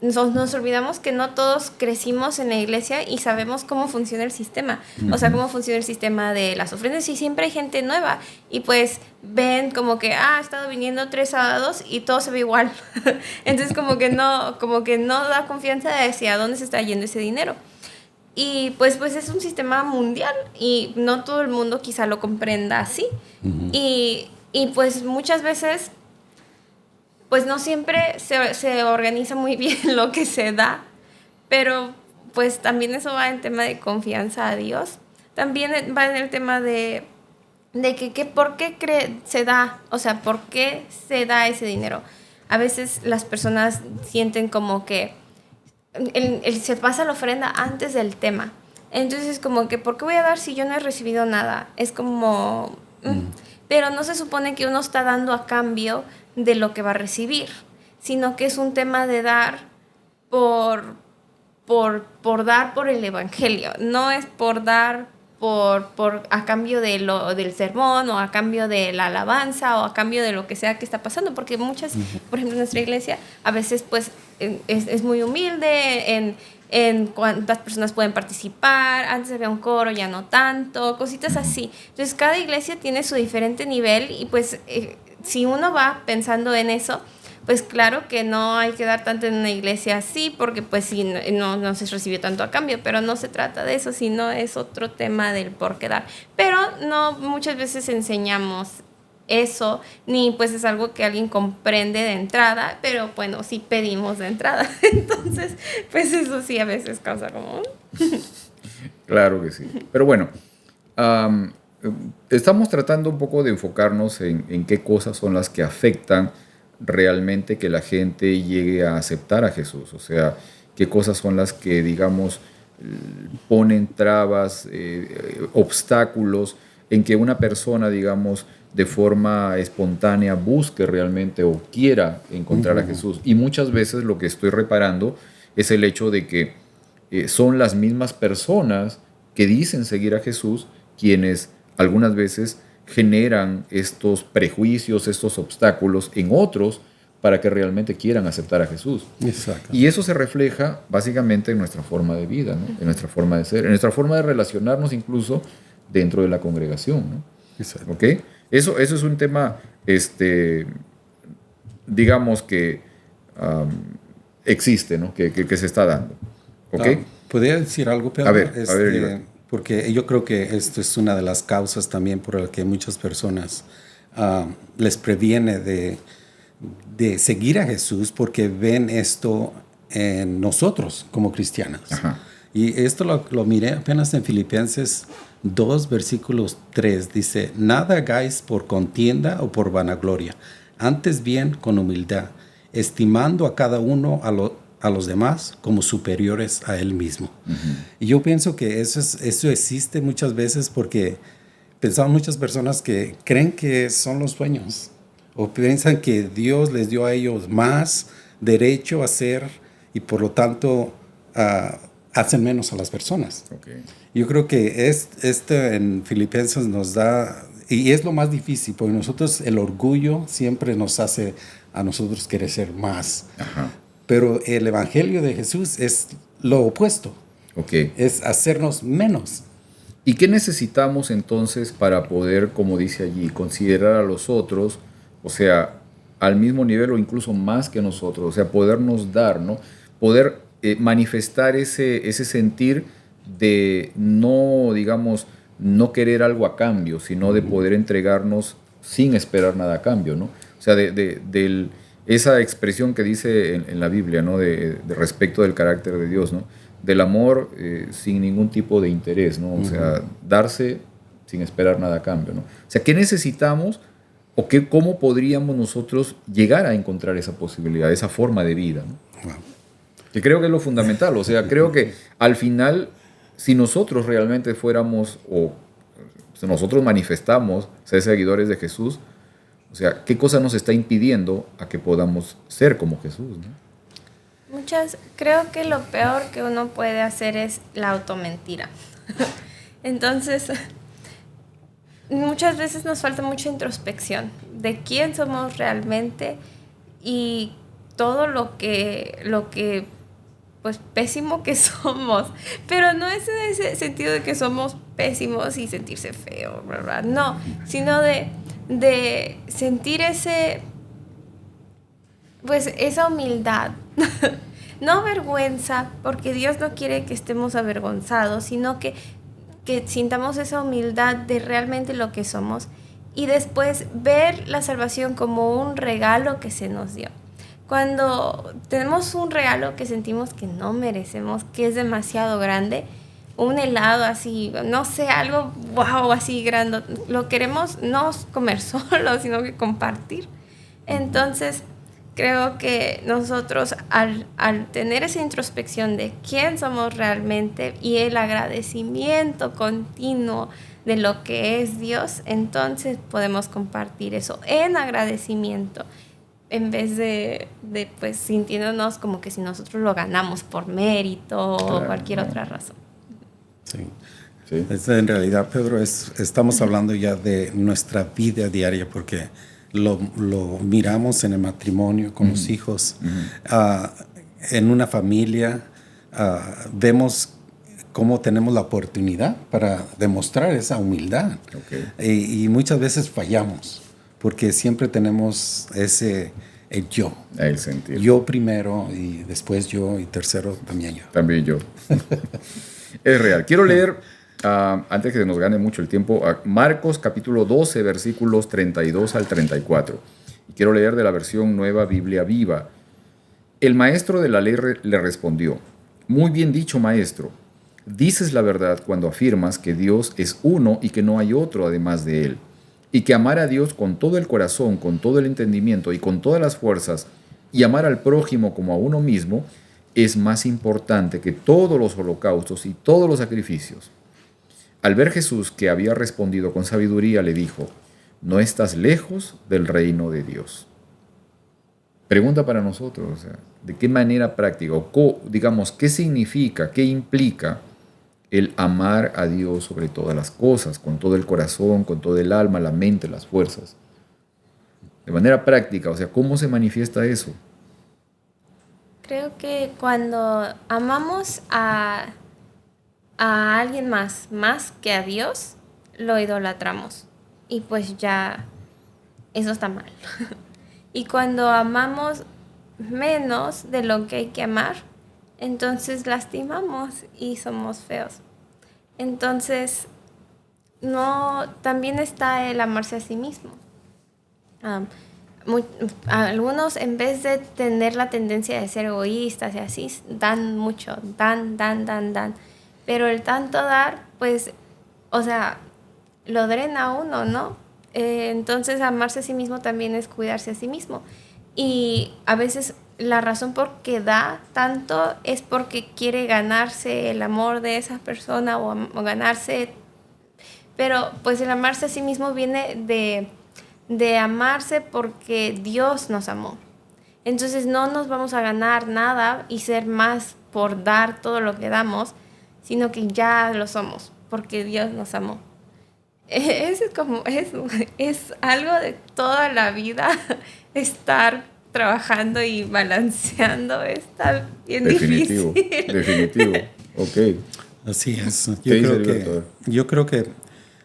Speaker 2: nos olvidamos que no todos crecimos en la iglesia y sabemos cómo funciona el sistema. O sea, cómo funciona el sistema de las ofrendas, y siempre hay gente nueva y pues ven como que ha estado viniendo 3 sábados y todo se ve igual. Entonces como que no da confianza de hacia dónde se está yendo ese dinero. Y pues es un sistema mundial y no todo el mundo quizá lo comprenda así. Y pues muchas veces pues no siempre se organiza muy bien lo que se da, pero pues también eso va en tema de confianza a Dios. También va en el tema de que por qué se da, o sea, por qué se da ese dinero. A veces las personas sienten como que se pasa la ofrenda antes del tema. Entonces como que, ¿por qué voy a dar si yo no he recibido nada? Es como... Pero no se supone que uno está dando a cambio de lo que va a recibir, sino que es un tema de dar por dar por el evangelio. No es por dar a cambio del sermón, o a cambio de la alabanza, o a cambio de lo que sea que está pasando, porque muchas, por ejemplo, nuestra iglesia a veces pues es muy humilde en cuántas personas pueden participar. Antes había un coro, ya no tanto, cositas así. Entonces cada iglesia tiene su diferente nivel y pues si uno va pensando en eso, pues claro que no hay que dar tanto en una iglesia así, porque pues sí, no se recibió tanto a cambio, pero no se trata de eso, sino es otro tema del por qué dar. Pero no muchas veces enseñamos eso, ni pues es algo que alguien comprende de entrada, pero bueno, sí pedimos de entrada. Entonces, pues eso sí a veces causa como...
Speaker 1: Claro que sí. Pero bueno, estamos tratando un poco de enfocarnos en qué cosas son las que afectan realmente que la gente llegue a aceptar a Jesús. O sea, qué cosas son las que, digamos, ponen trabas, obstáculos en que una persona, digamos, de forma espontánea busque realmente o quiera encontrar a Jesús. Y muchas veces lo que estoy reparando es el hecho de que son las mismas personas que dicen seguir a Jesús quienes algunas veces generan estos prejuicios, estos obstáculos en otros para que realmente quieran aceptar a Jesús.
Speaker 3: Exacto.
Speaker 1: Y eso se refleja básicamente en nuestra forma de vida, ¿no? En nuestra forma de ser, en nuestra forma de relacionarnos incluso dentro de la congregación, ¿no?
Speaker 3: Exacto.
Speaker 1: ¿Ok? Eso es un tema, digamos que existe, ¿no? Que se está dando. ¿Ok?
Speaker 3: ¿Podría decir algo, Pedro?
Speaker 1: A ver,
Speaker 3: porque yo creo que esto es una de las causas también por la que muchas personas les previene de seguir a Jesús, porque ven esto en nosotros como cristianos.
Speaker 1: Ajá.
Speaker 3: Y esto lo miré apenas en Filipenses 2, versículos 3. Dice, nada hagáis por contienda o por vanagloria, antes bien con humildad, estimando a cada uno a los demás como superiores a él mismo. Y yo pienso que eso existe muchas veces porque pensamos muchas personas que creen que son los dueños o piensan que Dios les dio a ellos más derecho a hacer y por lo tanto hacen menos a las personas.
Speaker 1: Okay.
Speaker 3: Yo creo que en Filipenses nos da, y es lo más difícil, porque nosotros el orgullo siempre nos hace a nosotros querer ser más.
Speaker 1: Ajá.
Speaker 3: Pero el Evangelio de Jesús es lo opuesto.
Speaker 1: Okay.
Speaker 3: Es hacernos menos.
Speaker 1: ¿Y qué necesitamos entonces para poder, como dice allí, considerar a los otros, o sea, al mismo nivel o incluso más que nosotros? O sea, podernos dar, ¿no? Poder manifestar ese sentir de no, digamos, no querer algo a cambio, sino de poder entregarnos sin esperar nada a cambio, ¿no? O sea, esa expresión que dice en la Biblia, ¿no? De respecto del carácter de Dios, ¿no? Del amor sin ningún tipo de interés, ¿no? O sea, darse sin esperar nada a cambio, ¿no? O sea, ¿qué necesitamos o cómo podríamos nosotros llegar a encontrar esa posibilidad, esa forma de vida, ¿no?
Speaker 3: Wow.
Speaker 1: Que creo que es lo fundamental. O sea, creo que al final, si nosotros realmente fuéramos o si nosotros manifestamos ser seguidores de Jesús, o sea, ¿qué cosa nos está impidiendo a que podamos ser como Jesús, ¿no?
Speaker 2: Creo que lo peor que uno puede hacer es la automentira. Entonces, muchas veces nos falta mucha introspección de quién somos realmente y todo lo que pues pésimo que somos, pero no es en ese sentido de que somos pésimos y sentirse feo, ¿verdad? No, sino de sentir pues esa humildad. No vergüenza, porque Dios no quiere que estemos avergonzados, sino que sintamos esa humildad de realmente lo que somos y después ver la salvación como un regalo que se nos dio. Cuando tenemos un regalo que sentimos que no merecemos, que es demasiado grande, un helado así, no sé, algo wow, así grande, lo queremos no comer solo, sino que compartir. Entonces, creo que nosotros al tener esa introspección de quién somos realmente y el agradecimiento continuo de lo que es Dios, entonces podemos compartir eso en agradecimiento, en vez de pues sintiéndonos como que si nosotros lo ganamos por mérito o cualquier otra razón.
Speaker 3: Sí.
Speaker 1: Sí.
Speaker 3: En realidad, Pedro, estamos hablando ya de nuestra vida diaria porque lo miramos en el matrimonio, con los hijos, en una familia, vemos cómo tenemos la oportunidad para demostrar esa humildad. Okay. Y muchas veces fallamos porque siempre tenemos el yo.
Speaker 1: El sentido.
Speaker 3: Yo primero y después yo y tercero también yo.
Speaker 1: También yo. Es real. Quiero leer, antes que nos gane mucho el tiempo, Marcos capítulo 12, versículos 32 al 34. Y quiero leer de la versión Nueva Biblia Viva. El maestro de la ley le respondió: muy bien dicho, maestro. Dices la verdad cuando afirmas que Dios es uno y que no hay otro además de Él, y que amar a Dios con todo el corazón, con todo el entendimiento y con todas las fuerzas, y amar al prójimo como a uno mismo, es más importante que todos los holocaustos y todos los sacrificios. Al ver Jesús que había respondido con sabiduría, le dijo: no estás lejos del reino de Dios. Pregunta para nosotros, o sea, ¿de qué manera práctica, o digamos, qué significa, qué implica el amar a Dios sobre todas las cosas, con todo el corazón, con todo el alma, la mente, las fuerzas? De manera práctica, o sea, ¿cómo se manifiesta eso?
Speaker 2: Creo que cuando amamos a alguien más que a Dios, lo idolatramos. Y pues ya, eso está mal. Y cuando amamos menos de lo que hay que amar, entonces lastimamos y somos feos. Entonces, también está el amarse a sí mismo. Algunos, en vez de tener la tendencia de ser egoístas y así, dan mucho, dan. Pero el tanto dar, pues, o sea, lo drena a uno, ¿no? Entonces, amarse a sí mismo también es cuidarse a sí mismo. Y a veces la razón por que da tanto es porque quiere ganarse el amor de esa persona o ganarse. Pero pues el amarse a sí mismo viene de amarse porque Dios nos amó. Entonces no nos vamos a ganar nada y ser más por dar todo lo que damos, sino que ya lo somos porque Dios nos amó. Es algo de toda la vida estar trabajando y balanceando. Está bien difícil.
Speaker 1: Definitivo. Ok.
Speaker 3: Así es. Yo creo que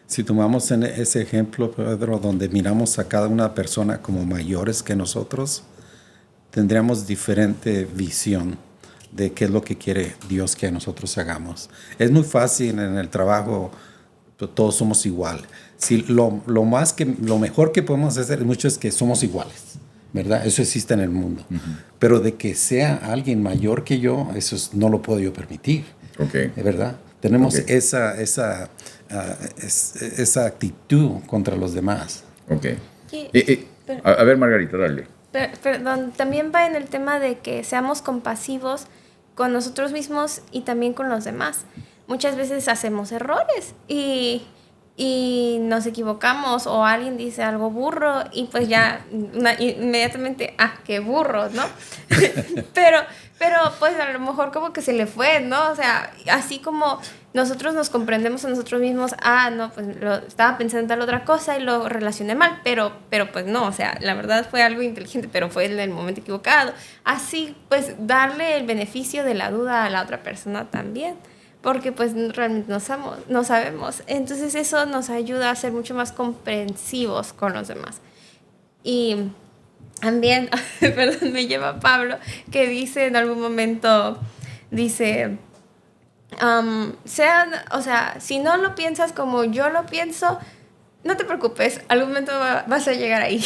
Speaker 3: si tomamos ese ejemplo, Pedro, donde miramos a cada una persona como mayores que nosotros, tendríamos diferente visión de qué es lo que quiere Dios que nosotros hagamos. Es muy fácil en el trabajo todos somos iguales. Si lo mejor que podemos hacer mucho es que somos iguales, ¿verdad? Eso existe en el mundo. Pero de que sea alguien mayor que yo, no lo puedo yo permitir. ¿Verdad? Tenemos esa actitud contra los demás.
Speaker 1: A ver, Margarita, dale.
Speaker 2: Perdón, también va en el tema de que seamos compasivos con nosotros mismos y también con los demás. Muchas veces hacemos errores y nos equivocamos, o alguien dice algo burro y pues ya inmediatamente, qué burro, ¿no? pero pues a lo mejor como que se le fue, ¿no? O sea, así como nosotros nos comprendemos a nosotros mismos, no, pues estaba pensando en tal otra cosa y lo relacioné mal, pero pues no, o sea, la verdad fue algo inteligente, pero fue en el momento equivocado. Así pues darle el beneficio de la duda a la otra persona también, porque pues realmente no sabemos. Entonces eso nos ayuda a ser mucho más comprensivos con los demás. Y también, perdón, me lleva Pablo, que dice en algún momento, dice, si no lo piensas como yo lo pienso, no te preocupes, algún momento vas a llegar ahí.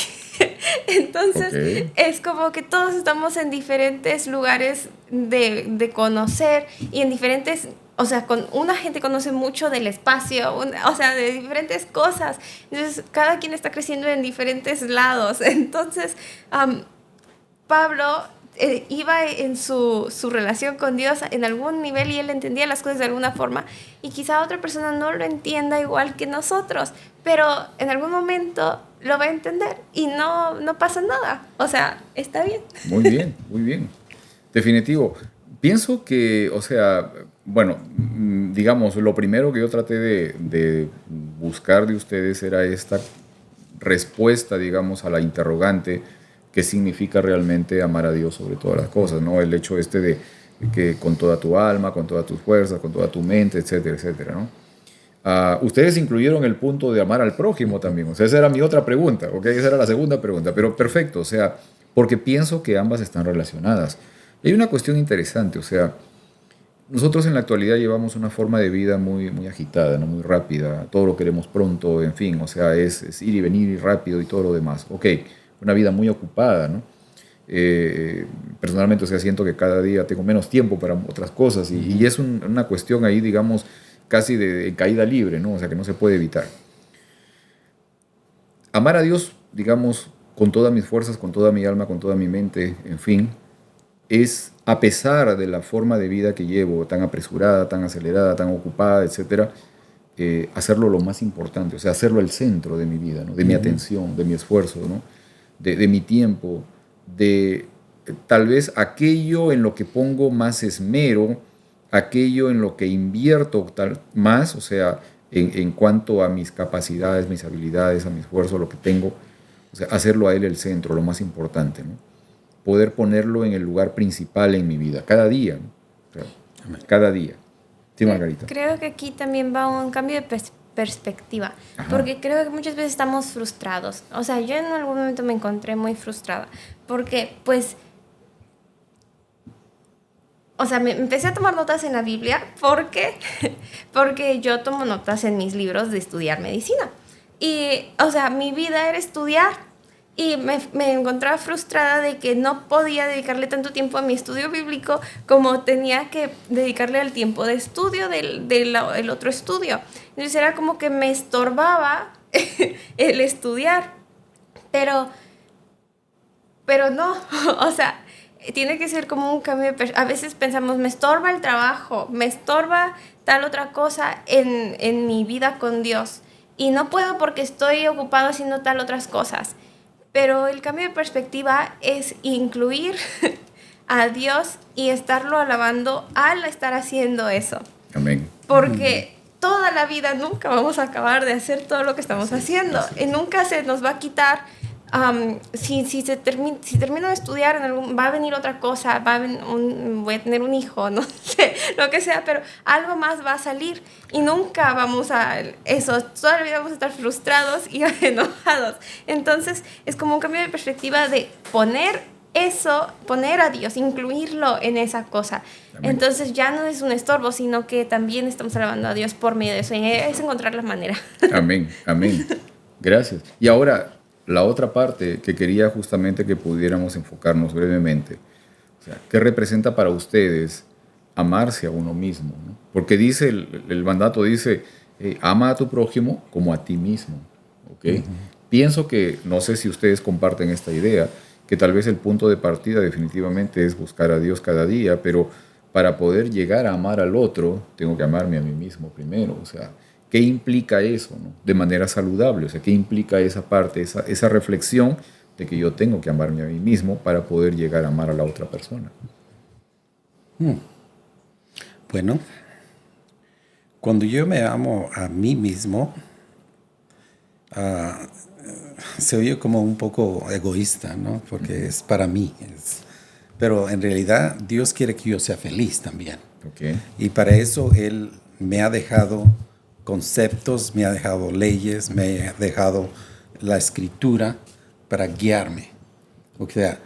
Speaker 2: Entonces, es como que todos estamos en diferentes lugares de conocer y en diferentes, o sea, con una gente conoce mucho del espacio, o sea, de diferentes cosas. Entonces, cada quien está creciendo en diferentes lados. Entonces, Pablo iba en su relación con Dios en algún nivel y él entendía las cosas de alguna forma, y quizá otra persona no lo entienda igual que nosotros, pero en algún momento lo va a entender y no pasa nada. O sea, está bien.
Speaker 1: Muy bien, muy bien. Definitivo. Pienso que, o sea, bueno, digamos, lo primero que yo traté de buscar de ustedes era esta respuesta, digamos, a la interrogante: ¿qué significa realmente amar a Dios sobre todas las cosas? ¿No? El hecho de que con toda tu alma, con todas tus fuerzas, con toda tu mente, etcétera, etcétera, ¿no? Ustedes incluyeron el punto de amar al prójimo también. O sea, esa era mi otra pregunta, ¿ok? Esa era la segunda pregunta, pero perfecto, o sea, porque pienso que ambas están relacionadas. Y hay una cuestión interesante, o sea, nosotros en la actualidad llevamos una forma de vida muy, muy agitada, ¿no? Muy rápida, todo lo queremos pronto, en fin, o sea, es ir y venir y rápido y todo lo demás. Ok, una vida muy ocupada, ¿no? Personalmente, o sea, siento que cada día tengo menos tiempo para otras cosas y es una cuestión ahí, digamos, casi de caída libre, ¿no? O sea, que no se puede evitar. Amar a Dios, digamos, con todas mis fuerzas, con toda mi alma, con toda mi mente, en fin, es, a pesar de la forma de vida que llevo, tan apresurada, tan acelerada, tan ocupada, etcétera, hacerlo lo más importante, o sea, hacerlo el centro de mi vida, ¿no? De mi atención, de mi esfuerzo, ¿no? De mi tiempo, de tal vez aquello en lo que pongo más esmero, aquello en lo que invierto más, o sea, en cuanto a mis capacidades, mis habilidades, a mi esfuerzo, lo que tengo, o sea, hacerlo a él el centro, lo más importante, ¿no? Poder ponerlo en el lugar principal en mi vida, cada día, ¿no? O sea, cada día. Sí, Margarita.
Speaker 2: Creo que aquí también va un cambio de perspectiva, porque creo que muchas veces estamos frustrados. O sea, yo en algún momento me encontré muy frustrada, porque pues, o sea, me empecé a tomar notas en la Biblia, porque yo tomo notas en mis libros de estudiar medicina. Y, o sea, mi vida era estudiar. Y me encontraba frustrada de que no podía dedicarle tanto tiempo a mi estudio bíblico como tenía que dedicarle al tiempo de estudio del otro estudio. Entonces era como que me estorbaba el estudiar. Pero no, o sea, tiene que ser como un cambio de a veces pensamos, me estorba el trabajo, me estorba tal otra cosa en mi vida con Dios. Y no puedo porque estoy ocupado haciendo tal otras cosas. Pero el cambio de perspectiva es incluir a Dios y estarlo alabando al estar haciendo eso.
Speaker 1: Amén.
Speaker 2: Porque toda la vida nunca vamos a acabar de hacer todo lo que estamos haciendo. Y nunca se nos va a quitar. Si termino de estudiar, va a venir otra cosa, voy a tener un hijo, no sé, lo que sea, pero algo más va a salir y nunca vamos a eso, todavía vamos a estar frustrados y enojados. Entonces es como un cambio de perspectiva de poner eso, poner a Dios, incluirlo en esa cosa.
Speaker 1: Amén.
Speaker 2: Entonces ya no es un estorbo, sino que también estamos alabando a Dios por medio de eso. Y es encontrar la manera.
Speaker 1: Amén, amén. Gracias. Y ahora, la otra parte que quería justamente que pudiéramos enfocarnos brevemente. O sea, ¿qué representa para ustedes amarse a uno mismo? ¿No? Porque dice, el mandato dice, ama a tu prójimo como a ti mismo. ¿Okay? Pienso que, no sé si ustedes comparten esta idea, que tal vez el punto de partida definitivamente es buscar a Dios cada día, pero para poder llegar a amar al otro, tengo que amarme a mí mismo primero. O sea, ¿qué implica eso, no? De manera saludable? O sea, ¿qué implica esa parte, esa reflexión de que yo tengo que amarme a mí mismo para poder llegar a amar a la otra persona?
Speaker 3: Bueno, cuando yo me amo a mí mismo, se oye como un poco egoísta, ¿no? Porque es para mí. Pero en realidad Dios quiere que yo sea feliz también.
Speaker 1: Okay.
Speaker 3: Y para eso Él me ha dejado conceptos, me ha dejado leyes, me ha dejado la escritura para guiarme. O sea,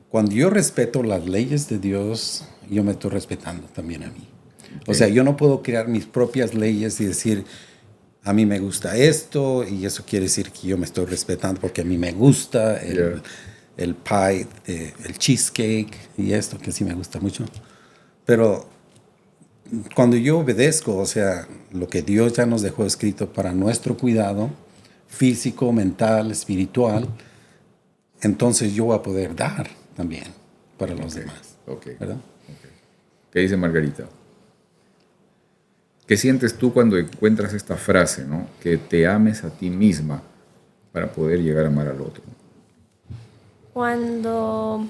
Speaker 3: cuando yo respeto las leyes de Dios, yo me estoy respetando también a mí. Okay. O sea, yo no puedo crear mis propias leyes y decir, a mí me gusta esto, y eso quiere decir que yo me estoy respetando porque a mí me gusta el pie, el cheesecake y esto, que sí me gusta mucho. Pero cuando yo obedezco, o sea, lo que Dios ya nos dejó escrito para nuestro cuidado físico, mental, espiritual, entonces yo voy a poder dar también para los demás.
Speaker 1: Okay.
Speaker 3: ¿Verdad?
Speaker 1: Okay. ¿Qué dice Margarita? ¿Qué sientes tú cuando encuentras esta frase, ¿no? Que te ames a ti misma para poder llegar a amar al otro?
Speaker 2: Cuando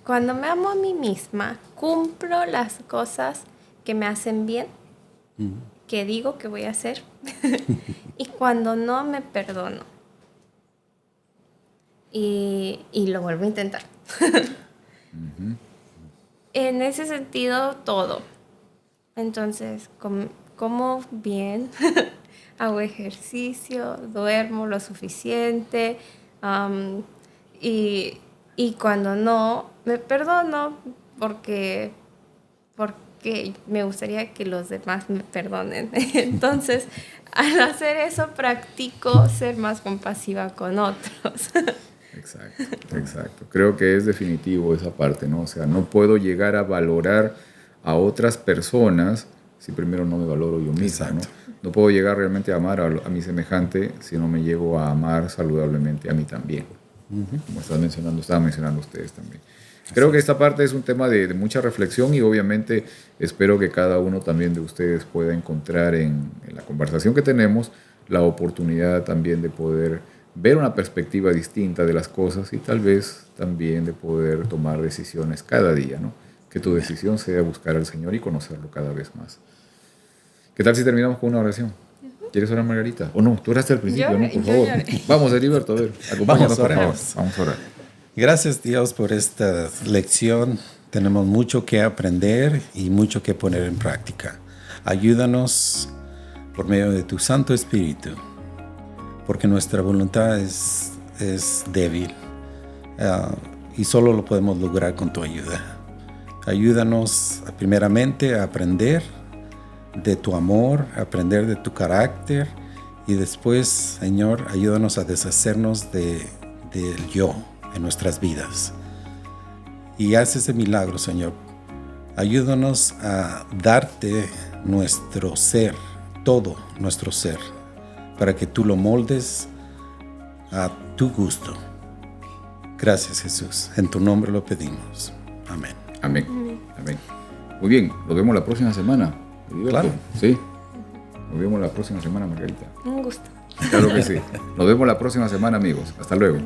Speaker 2: me amo a mí misma, cumplo las cosas que me hacen bien, que digo que voy a hacer, y cuando no, me perdono. Y lo vuelvo a intentar. En ese sentido, todo. Entonces, como bien, hago ejercicio, duermo lo suficiente, y cuando no, me perdono porque me gustaría que los demás me perdonen. Entonces, al hacer eso, practico ser más compasiva con otros.
Speaker 1: Exacto. Creo que es definitivo esa parte, ¿no? O sea, no puedo llegar a valorar a otras personas si primero no me valoro yo misma, ¿no? No puedo llegar realmente a amar a mi semejante si no me llego a amar saludablemente a mí también. Como estaban mencionando ustedes también. Creo que esta parte es un tema de mucha reflexión y obviamente espero que cada uno también de ustedes pueda encontrar en la conversación que tenemos la oportunidad también de poder ver una perspectiva distinta de las cosas y tal vez también de poder tomar decisiones cada día, ¿no? Que tu decisión sea buscar al Señor y conocerlo cada vez más. ¿Qué tal si terminamos con una oración? ¿Quieres orar, Margarita? ¿O no? Tú oraste al principio, ¿no? Por favor. Vamos, Heriberto, a ver, acompáñanos, por favor. Vamos a orar.
Speaker 3: Gracias, Dios, por esta lección. Tenemos mucho que aprender y mucho que poner en práctica. Ayúdanos por medio de tu Santo Espíritu, porque nuestra voluntad es débil y solo lo podemos lograr con tu ayuda. Ayúdanos primeramente a aprender de tu amor, a aprender de tu carácter y después, Señor, ayúdanos a deshacernos del yo en nuestras vidas. Y haz ese milagro, Señor. Ayúdanos a darte nuestro ser, todo nuestro ser, para que tú lo moldes a tu gusto. Gracias, Jesús. En tu nombre lo pedimos. Amén.
Speaker 1: Amén. Amén. Muy bien, nos vemos la próxima semana.
Speaker 3: Claro.
Speaker 1: Sí. Nos vemos la próxima semana, Margarita.
Speaker 2: Un gusto.
Speaker 1: Claro que sí. Nos vemos la próxima semana, amigos. Hasta luego.